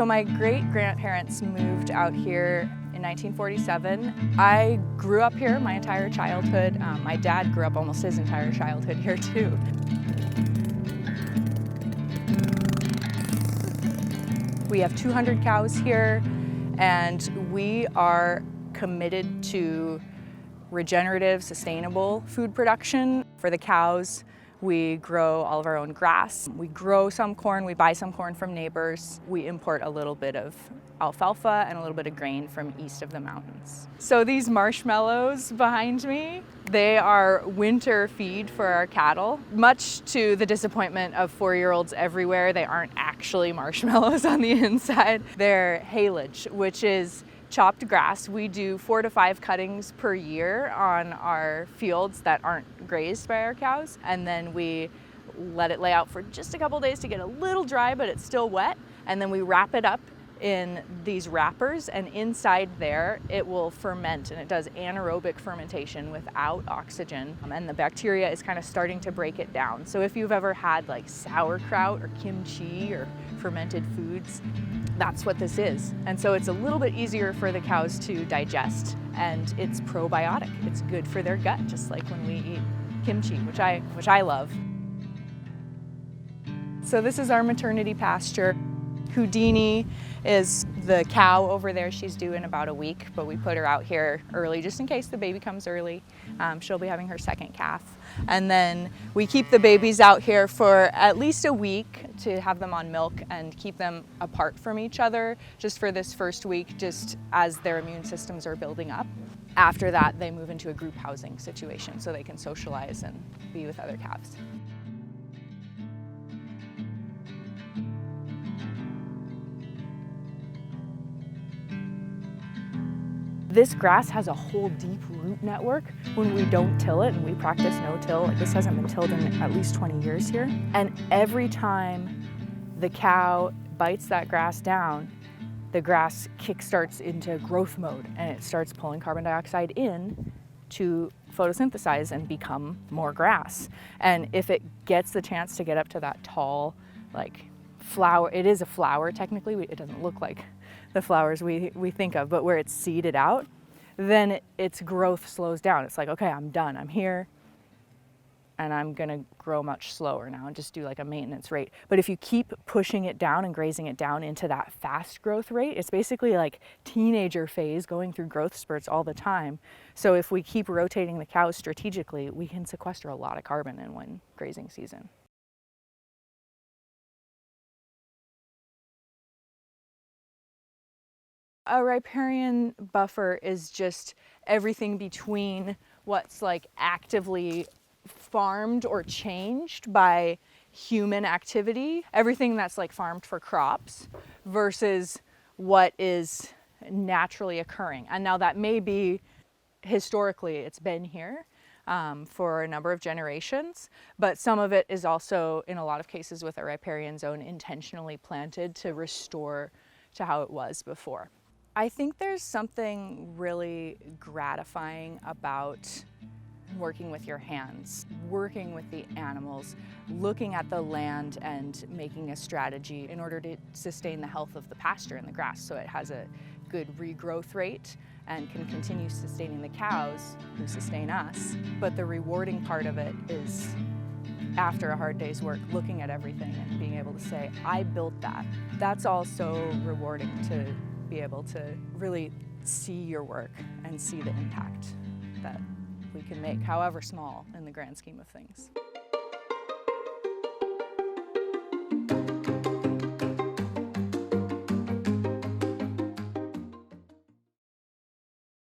So my great-grandparents moved out here in 1947. I grew up here my entire childhood. My dad grew up almost his entire childhood here too. We have 200 cows here, and we are committed to regenerative, sustainable food production. For the cows, we grow all of our own grass. We grow some corn, we buy some corn from neighbors. We import a little bit of alfalfa and a little bit of grain from east of the mountains. So these marshmallows behind me, they are winter feed for our cattle. Much to the disappointment of 4-year-olds everywhere, they aren't actually marshmallows on the inside. They're haylage, which is chopped grass. We do 4 to 5 cuttings per year on our fields that aren't grazed by our cows, and then we let it lay out for just a couple days to get a little dry, but it's still wet, and then we wrap it up in these wrappers, and inside there it will ferment, and it does anaerobic fermentation without oxygen, and the bacteria is kind of starting to break it down. So if you've ever had like sauerkraut or kimchi or fermented foods, that's what this is. And so it's a little bit easier for the cows to digest, and it's probiotic. It's good for their gut, just like when we eat kimchi, which I love. So this is our maternity pasture. Houdini is the cow over there. She's due in about a week, but we put her out here early just in case the baby comes early. She'll be having her second calf. And then we keep the babies out here for at least a week to have them on milk and keep them apart from each other just for this first week, just as their immune systems are building up. After that, they move into a group housing situation so they can socialize and be with other calves. This grass has a whole deep root network when we don't till it, and we practice no-till. This hasn't been tilled in at least 20 years here. And every time the cow bites that grass down, the grass kickstarts into growth mode, and it starts pulling carbon dioxide in to photosynthesize and become more grass. And if it gets the chance to get up to that tall, like flower, it is a flower technically, it doesn't look like the flowers we think of, but where it's seeded out, then its growth slows down. It's like, okay, I'm done, I'm here, and I'm gonna grow much slower now and just do like a maintenance rate. But if you keep pushing it down and grazing it down into that fast growth rate, it's basically like teenager phase going through growth spurts all the time. So if we keep rotating the cows strategically, we can sequester a lot of carbon in one grazing season. A riparian buffer is just everything between what's like actively farmed or changed by human activity, everything that's like farmed for crops, versus what is naturally occurring. And now that may be, historically, it's been here for a number of generations, but some of it is also, in a lot of cases with a riparian zone, intentionally planted to restore to how it was before. I think there's something really gratifying about working with your hands, working with the animals, looking at the land and making a strategy in order to sustain the health of the pasture and the grass so it has a good regrowth rate and can continue sustaining the cows who sustain us. But the rewarding part of it is, after a hard day's work, looking at everything and being able to say, I built that. That's all so rewarding, to be able to really see your work and see the impact that we can make, however small in the grand scheme of things.